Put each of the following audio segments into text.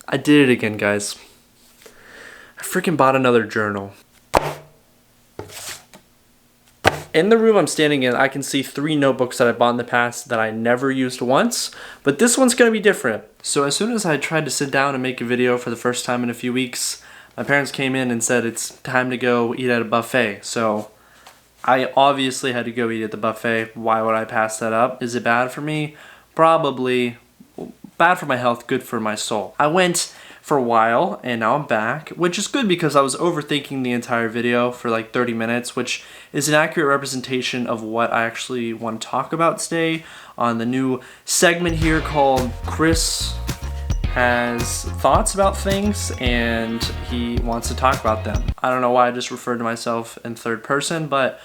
I did it again, guys. I freaking bought another journal. In the room I'm standing in, I can see 3 notebooks that I bought in the past that I never used once, but this one's gonna be different. So as soon as I tried to sit down and make a video for the first time in a few weeks, my parents came in and said it's time to go eat at a buffet. So I obviously had to go eat at the buffet. Why would I pass that up? Is it bad for me? Probably. Bad for my health, good for my soul. I went for a while and now I'm back, which is good because I was overthinking the entire video for like 30 minutes, which is an accurate representation of what I actually want to talk about today on the new segment here called Chris Has Thoughts About Things and he wants to talk about them. I don't know why I just referred to myself in third person, but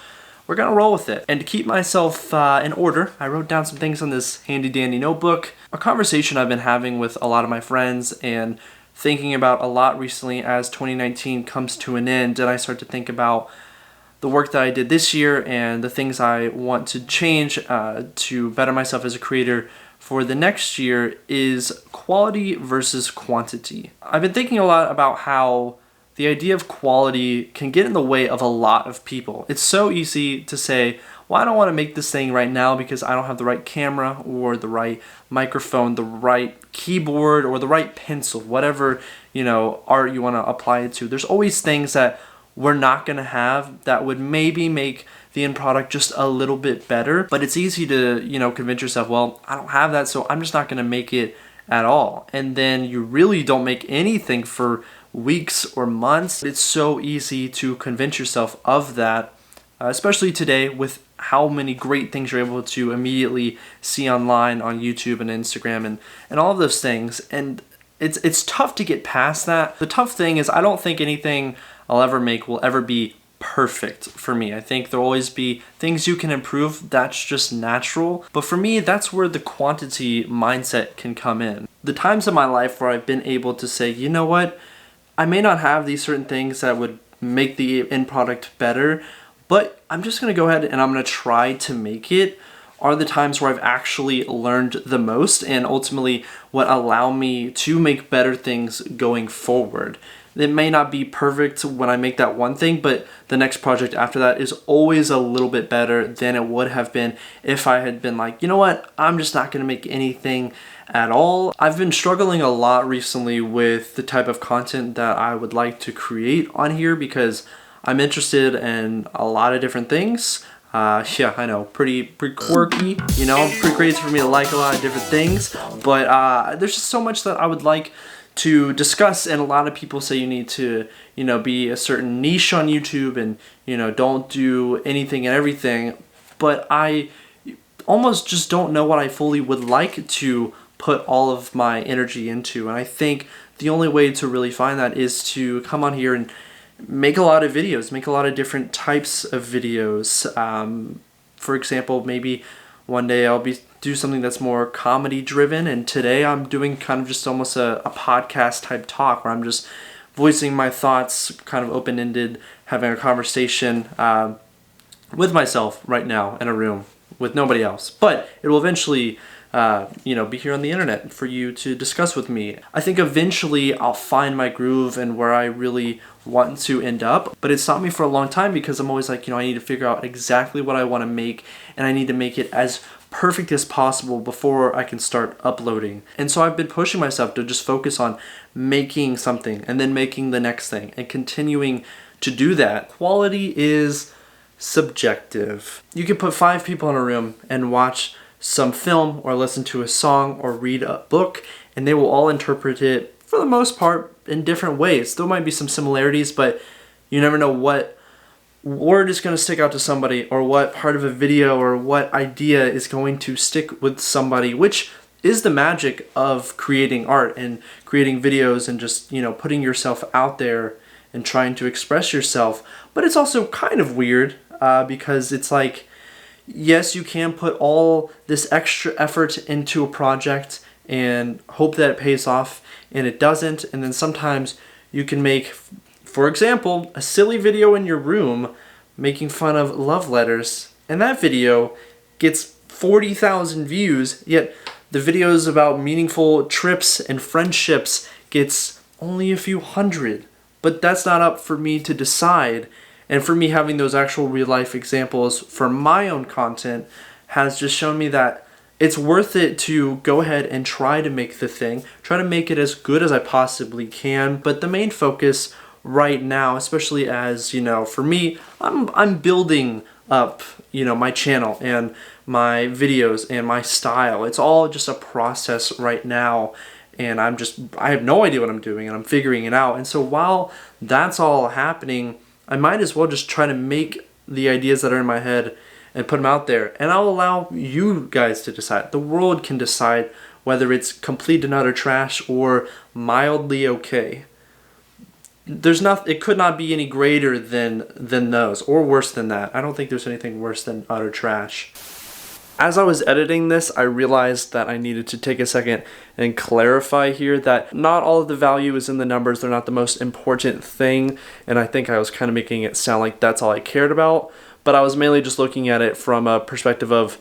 we're gonna roll with it. And to keep myself in order, I wrote down some things on this handy dandy notebook. A conversation I've been having with a lot of my friends and thinking about a lot recently as 2019 comes to an end and I start to think about the work that I did this year and the things I want to change to better myself as a creator for the next year is quality versus quantity. I've been thinking a lot about how the idea of quality can get in the way of a lot of people. It's so easy to say, well, I don't want to make this thing right now because I don't have the right camera or the right microphone, the right keyboard or the right pencil, whatever, art you want to apply it to. There's always things that we're not going to have that would maybe make the end product just a little bit better. But it's easy to, convince yourself, well, I don't have that, so I'm just not going to make it at all. And then you really don't make anything for weeks or months. It's so easy to convince yourself of that, especially today with how many great things you're able to immediately see online on YouTube and Instagram and all of those things. And it's tough to get past that. The tough thing is I don't think anything I'll ever make will ever be perfect for me. I think there'll always be things you can improve. That's just natural. But for me, that's where the quantity mindset can come in. The times in my life where I've been able to say, you know what? I may not have these certain things that would make the end product better, but I'm just going to go ahead and I'm going to try to make it, are the times where I've actually learned the most and ultimately what allow me to make better things going forward. It may not be perfect when I make that one thing, but the next project after that is always a little bit better than it would have been if I had been like, you know what, I'm just not going to make anything at all. I've been struggling a lot recently with the type of content that I would like to create on here because I'm interested in a lot of different things. Yeah, I know, pretty quirky, pretty crazy for me to like a lot of different things, but there's just so much that I would like to discuss, and a lot of people say you need to, be a certain niche on YouTube and, don't do anything and everything, but I almost just don't know what I fully would like to put all of my energy into, and I think the only way to really find that is to come on here and make a lot of videos, make a lot of different types of videos. For example, maybe one day I'll do something that's more comedy driven, and today I'm doing kind of just almost a podcast type talk where I'm just voicing my thoughts, kind of open-ended, having a conversation with myself right now in a room with nobody else. But it will eventually be here on the internet for you to discuss with me. I think eventually I'll find my groove and where I really want to end up, but it stopped me for a long time because I'm always like, I need to figure out exactly what I want to make and I need to make it as perfect as possible before I can start uploading. And so I've been pushing myself to just focus on making something and then making the next thing and continuing to do that. Quality is subjective. You can put 5 people in a room and watch some film or listen to a song or read a book and they will all interpret it for the most part in different ways. There might be some similarities, but you never know what word is going to stick out to somebody or what part of a video or what idea is going to stick with somebody, which is the magic of creating art and creating videos and just, putting yourself out there and trying to express yourself. But it's also kind of weird because it's like, yes, you can put all this extra effort into a project and hope that it pays off, and it doesn't. And then sometimes you can make, for example, a silly video in your room making fun of love letters, and that video gets 40,000 views, yet the videos about meaningful trips and friendships gets only a few hundred. But that's not up for me to decide. And for me, having those actual real life examples for my own content has just shown me that it's worth it to go ahead and try to make the thing, try to make it as good as I possibly can. But the main focus right now, especially as, for me, I'm building up, my channel and my videos and my style. It's all just a process right now. And I have no idea what I'm doing, and I'm figuring it out. And so while that's all happening, I might as well just try to make the ideas that are in my head and put them out there. And I'll allow you guys to decide. The world can decide whether it's complete and utter trash or mildly okay. It could not be any greater than those, or worse than that. I don't think there's anything worse than utter trash. As I was editing this, I realized that I needed to take a second and clarify here that not all of the value is in the numbers. They're not the most important thing, and I think I was kind of making it sound like that's all I cared about, but I was mainly just looking at it from a perspective of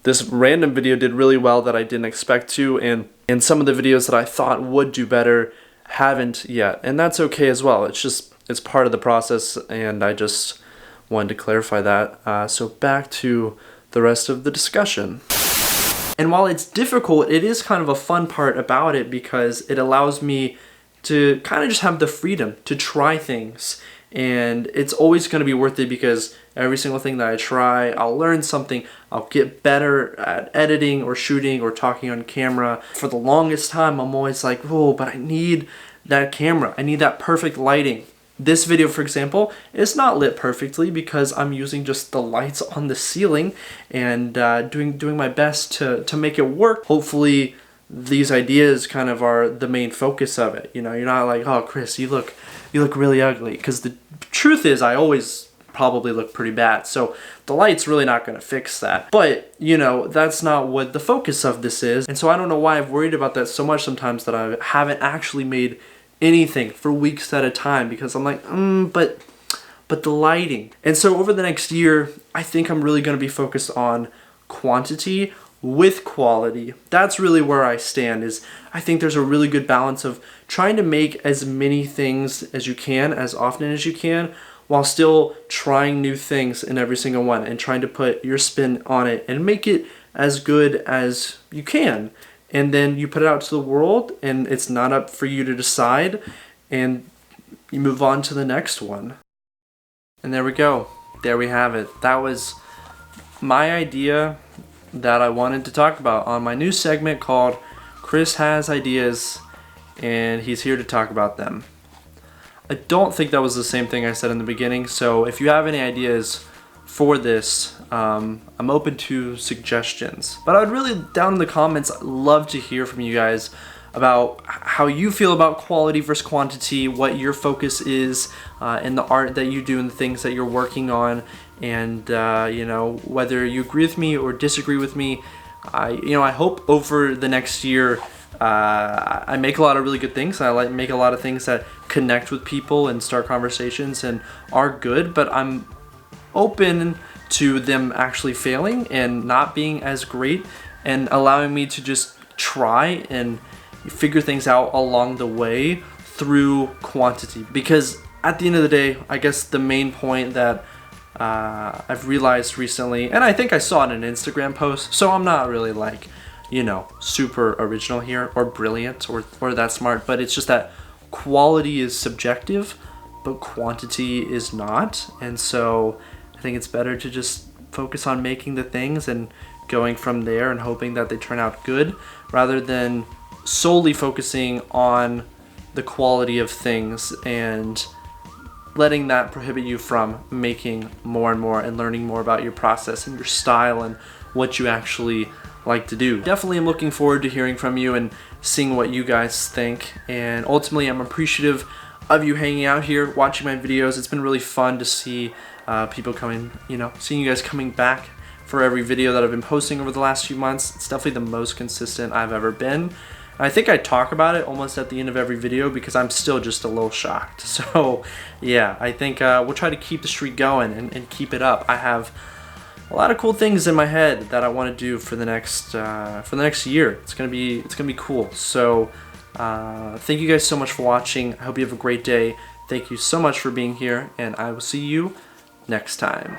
this random video did really well that I didn't expect to, and some of the videos that I thought would do better haven't yet, and that's okay as well. It's part of the process, and I just wanted to clarify that. So back to the rest of the discussion. And while it's difficult, it is kind of a fun part about it because it allows me to kind of just have the freedom to try things. And it's always going to be worth it because every single thing that I try, I'll learn something. I'll get better at editing or shooting or talking on camera. For the longest time, I'm always like, oh, but I need that camera. I need that perfect lighting. This video, for example, is not lit perfectly because I'm using just the lights on the ceiling and doing my best to make it work. Hopefully, these ideas kind of are the main focus of it. You're not like, oh, Chris, you look really ugly. Because the truth is, I always probably look pretty bad. So the light's really not going to fix that. But, that's not what the focus of this is. And so I don't know why I've worried about that so much sometimes that I haven't actually made anything for weeks at a time because I'm like, but the lighting. And so over the next year, I think I'm really going to be focused on quantity with quality. That's really where I stand. I think there's a really good balance of trying to make as many things as you can, as often as you can, while still trying new things in every single one and trying to put your spin on it and make it as good as you can. And then you put it out to the world, and it's not up for you to decide, and you move on to the next one. And there we go. There we have it. That was my idea that I wanted to talk about on my new segment called Chris Has Ideas, and he's here to talk about them. I don't think that was the same thing I said in the beginning, so if you have any ideas for this, I'm open to suggestions. But I would really, down in the comments, love to hear from you guys about how you feel about quality versus quantity, what your focus is in the art that you do and the things that you're working on, and whether you agree with me or disagree with me. I hope over the next year I make a lot of really good things. I make a lot of things that connect with people and start conversations and are good, but I'm open to them actually failing and not being as great and allowing me to just try and figure things out along the way through quantity. Because at the end of the day, I guess the main point that I've realized recently, and I think I saw it in an Instagram post, so I'm not really like, super original here or brilliant or that smart, but it's just that quality is subjective, but quantity is not. And so I think it's better to just focus on making the things and going from there and hoping that they turn out good rather than solely focusing on the quality of things and letting that prohibit you from making more and more and learning more about your process and your style and what you actually like to do. Definitely am looking forward to hearing from you and seeing what you guys think, and ultimately I'm appreciative of you hanging out here watching my videos. It's been really fun to see people coming, seeing you guys coming back for every video that I've been posting over the last few months. It's definitely the most consistent I've ever been. And I think I talk about it almost at the end of every video because I'm still just a little shocked. So yeah, I think we'll try to keep the streak going and keep it up. I have a lot of cool things in my head that I want to do for the next year. It's gonna be cool. So Thank you guys so much for watching. I hope you have a great day. Thank you so much for being here, and I will see you next time.